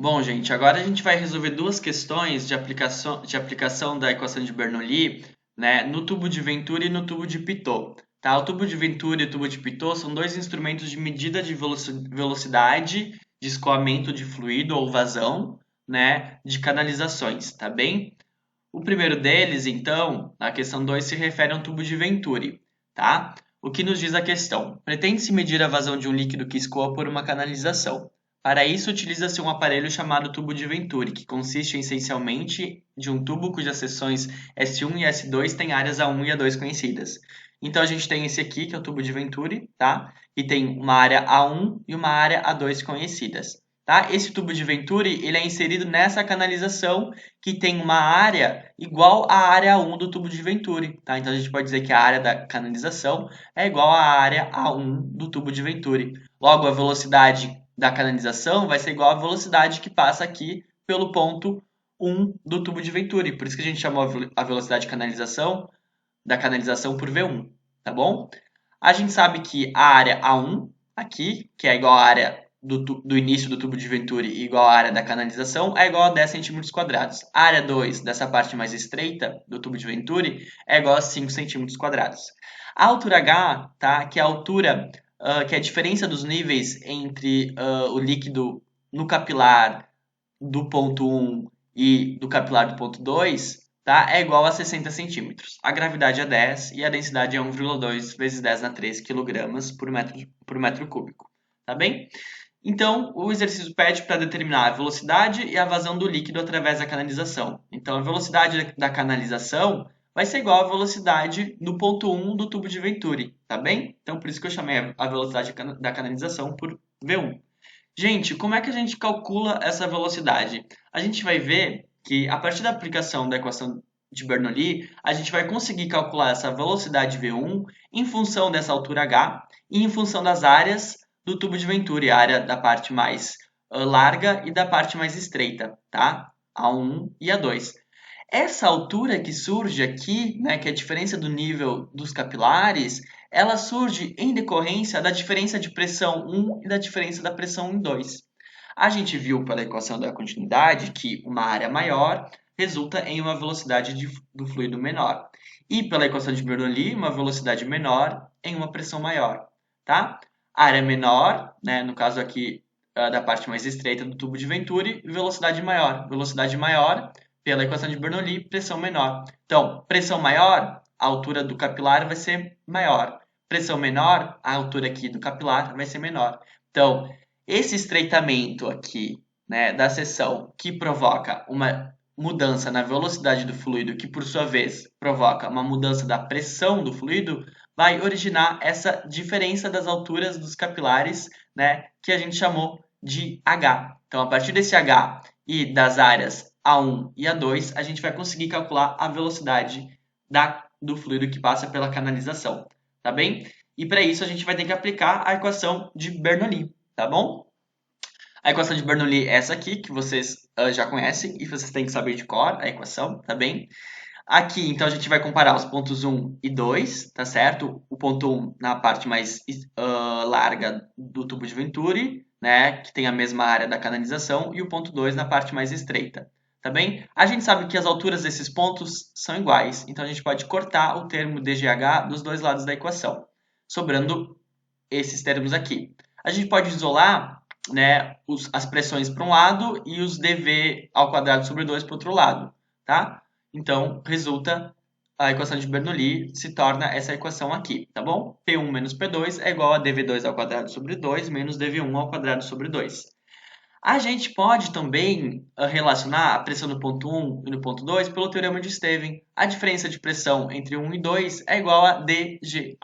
Bom, gente, agora a gente vai resolver duas questões de aplicação da equação de Bernoulli, né, no tubo de Venturi e no tubo de Pitot. Tá? O tubo de Venturi e o tubo de Pitot são dois instrumentos de medida de velocidade de escoamento de fluido ou vazão, né, de canalizações, tá bem? O primeiro deles, então, na questão 2, se refere a um tubo de Venturi, tá? O que nos diz a questão? Pretende-se medir a vazão de um líquido que escoa por uma canalização. Para isso, utiliza-se um aparelho chamado tubo de Venturi, que consiste essencialmente de um tubo cujas seções S1 e S2 têm áreas A1 e A2 conhecidas. Então, a gente tem esse aqui, que é o tubo de Venturi, tá? E tem uma área A1 e uma área A2 conhecidas. Tá? Esse tubo de Venturi ele é inserido nessa canalização que tem uma área igual à área A1 do tubo de Venturi. Tá? Então a gente pode dizer que a área da canalização é igual à área A1 do tubo de Venturi. Logo, a velocidade da canalização vai ser igual à velocidade que passa aqui pelo ponto 1 do tubo de Venturi. Por isso que a gente chamou a velocidade de canalização da canalização por V1. Tá bom? A gente sabe que a área A1 aqui, que é igual à área do início do tubo de Venturi igual à área da canalização, é igual a 10 centímetros quadrados. A área 2 dessa parte mais estreita do tubo de Venturi é igual a 5 centímetros quadrados. A altura H, tá, que é a altura, que é a diferença dos níveis entre o líquido no capilar do ponto 1 e do capilar do ponto 2, tá, é igual a 60 centímetros. A gravidade é 10 e a densidade é 1,2 vezes 10 na 3 quilogramas por metro cúbico. Tá bem? Então, o exercício pede para determinar a velocidade e a vazão do líquido através da canalização. Então, a velocidade da canalização vai ser igual à velocidade no ponto 1 do tubo de Venturi, tá bem? Então, por isso que eu chamei a velocidade da canalização por V1. Gente, como é que a gente calcula essa velocidade? A gente vai ver que, a partir da aplicação da equação de Bernoulli, a gente vai conseguir calcular essa velocidade V1 em função dessa altura h e em função das áreas do tubo de Venturi, a área da parte mais larga e da parte mais estreita, tá? A1 e A2. Essa altura que surge aqui, né, que é a diferença do nível dos capilares, ela surge em decorrência da diferença de pressão 1 e da diferença da pressão em 2. A gente viu pela equação da continuidade que uma área maior resulta em uma velocidade do fluido menor. E pela equação de Bernoulli, uma velocidade menor em uma pressão maior. Tá? Área menor, né, no caso aqui da parte mais estreita do tubo de Venturi, velocidade maior. Velocidade maior, pela equação de Bernoulli, pressão menor. Então, pressão maior, a altura do capilar vai ser maior. Pressão menor, a altura aqui do capilar vai ser menor. Então, esse estreitamento aqui, né, da seção que provoca uma mudança na velocidade do fluido, que por sua vez provoca uma mudança da pressão do fluido, vai originar essa diferença das alturas dos capilares, né, que a gente chamou de H. Então, a partir desse H e das áreas A1 e A2, a gente vai conseguir calcular a velocidade do fluido que passa pela canalização, tá bem? E para isso a gente vai ter que aplicar a equação de Bernoulli, tá bom? A equação de Bernoulli é essa aqui, que vocês já conhecem e vocês têm que saber de cor a equação, tá bem? Aqui, então, a gente vai comparar os pontos 1 e 2, tá certo? O ponto 1 na parte mais larga do tubo de Venturi, né, que tem a mesma área da canalização, e o ponto 2 na parte mais estreita, tá bem? A gente sabe que as alturas desses pontos são iguais, então a gente pode cortar o termo dgh dos dois lados da equação, sobrando esses termos aqui. A gente pode isolar, né, as pressões para um lado e os dv ao quadrado sobre 2 para o outro lado, tá? Então, resulta a equação de Bernoulli se torna essa equação aqui, tá bom? P1 menos P2 é igual a dv2 ao quadrado sobre 2 menos dv1 ao quadrado sobre 2. A gente pode também relacionar a pressão no ponto 1 e no ponto 2 pelo teorema de Stevens. A diferença de pressão entre 1 e 2 é igual a dgh,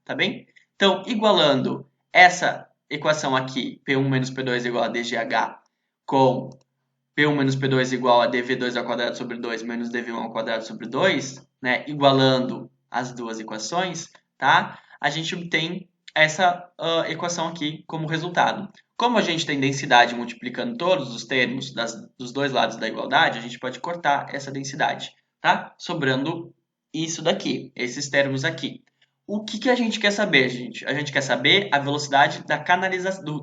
tá bem? Então, igualando essa equação aqui, P1 menos P2 igual a dgh, com P1 menos P2 igual a dv2 ao quadrado sobre 2 menos dv1 ao quadrado sobre 2, né, igualando as duas equações, tá? A gente obtém essa equação aqui como resultado. Como a gente tem densidade multiplicando todos os termos dos dois lados da igualdade, a gente pode cortar essa densidade, tá? Sobrando isso daqui, esses termos aqui. o que a gente quer saber, gente? A gente quer saber a velocidade da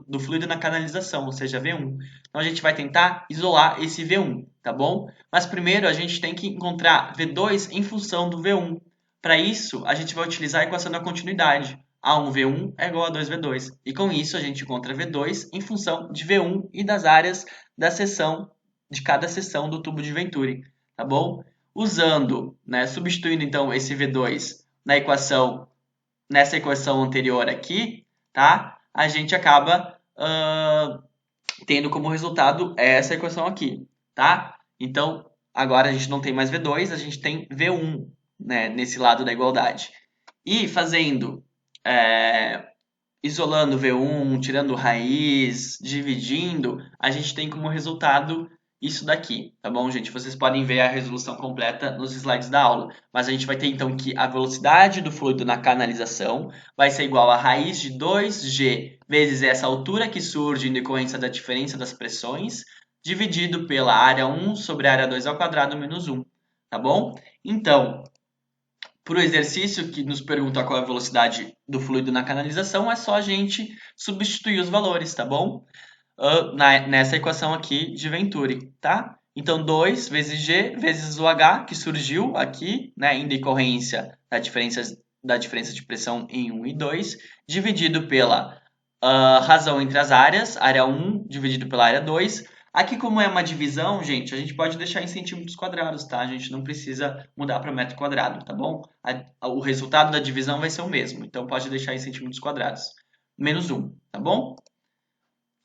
do fluido na canalização, ou seja, V1. Então a gente vai tentar isolar esse V1, tá bom? Mas primeiro a gente tem que encontrar V2 em função do V1. Para isso, a gente vai utilizar a equação da continuidade. A1V1 é igual a 2V2. E com isso a gente encontra V2 em função de V1 e das áreas da seção, de cada seção do tubo de Venturi, tá bom? Usando, né, substituindo então esse V2 nessa equação anterior aqui, tá? A gente acaba tendo como resultado essa equação aqui, tá? Então, agora a gente não tem mais V2, a gente tem V1, né, nesse lado da igualdade. E isolando V1, tirando raiz, dividindo, a gente tem como resultado isso daqui, tá bom, gente? Vocês podem ver a resolução completa nos slides da aula. Mas a gente vai ter então que a velocidade do fluido na canalização vai ser igual a raiz de 2G vezes essa altura que surge em decorrência da diferença das pressões, dividido pela área 1 sobre a área 2 ao quadrado menos 1, tá bom? Então, para o exercício que nos pergunta qual é a velocidade do fluido na canalização, é só a gente substituir os valores, tá bom? Nessa equação aqui de Venturi, tá? Então, 2 vezes G vezes o H, que surgiu aqui, né, em decorrência da diferença de pressão em 1 e 2, dividido pela razão entre as áreas, área 1 dividido pela área 2. Aqui, como é uma divisão, gente, a gente pode deixar em centímetros quadrados, tá? A gente não precisa mudar para metro quadrado, tá bom? O resultado da divisão vai ser o mesmo, então pode deixar em centímetros quadrados. Menos 1, tá bom?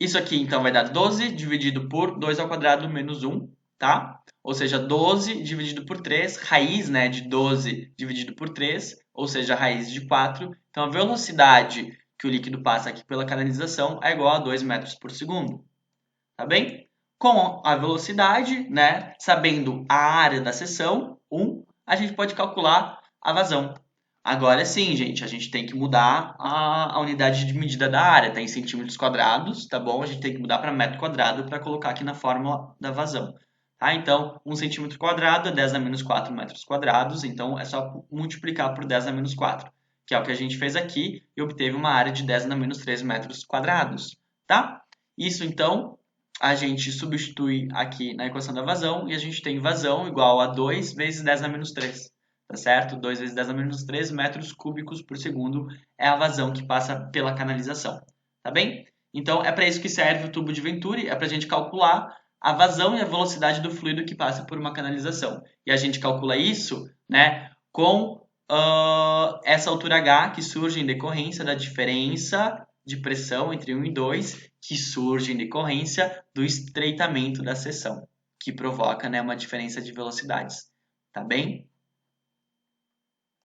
Isso aqui, então, vai dar 12 dividido por 2 ao quadrado menos 1, tá? Ou seja, 12 dividido por 3, raiz, né, de 12 dividido por 3, ou seja, raiz de 4. Então, a velocidade que o líquido passa aqui pela canalização é igual a 2 metros por segundo, tá bem? Com a velocidade, né, sabendo a área da seção, 1, a gente pode calcular a vazão. Agora sim, gente, a gente tem que mudar a unidade de medida da área, tá em centímetros quadrados, tá bom? A gente tem que mudar para metro quadrado para colocar aqui na fórmula da vazão. Tá? Então, 1 centímetro quadrado é 10 a menos 4 metros quadrados, então é só multiplicar por 10 a menos 4, que é o que a gente fez aqui e obteve uma área de 10 a menos 3 metros quadrados, tá? Isso, então, a gente substitui aqui na equação da vazão e a gente tem vazão igual a 2 vezes 10 a menos 3. Tá certo? 2 vezes 10 a menos 3 metros cúbicos por segundo é a vazão que passa pela canalização. Tá bem? Então, é para isso que serve o tubo de Venturi, é para a gente calcular a vazão e a velocidade do fluido que passa por uma canalização. E a gente calcula isso, né, com essa altura H que surge em decorrência da diferença de pressão entre 1 e 2, que surge em decorrência do estreitamento da seção, que provoca, né, uma diferença de velocidades. Tá bem?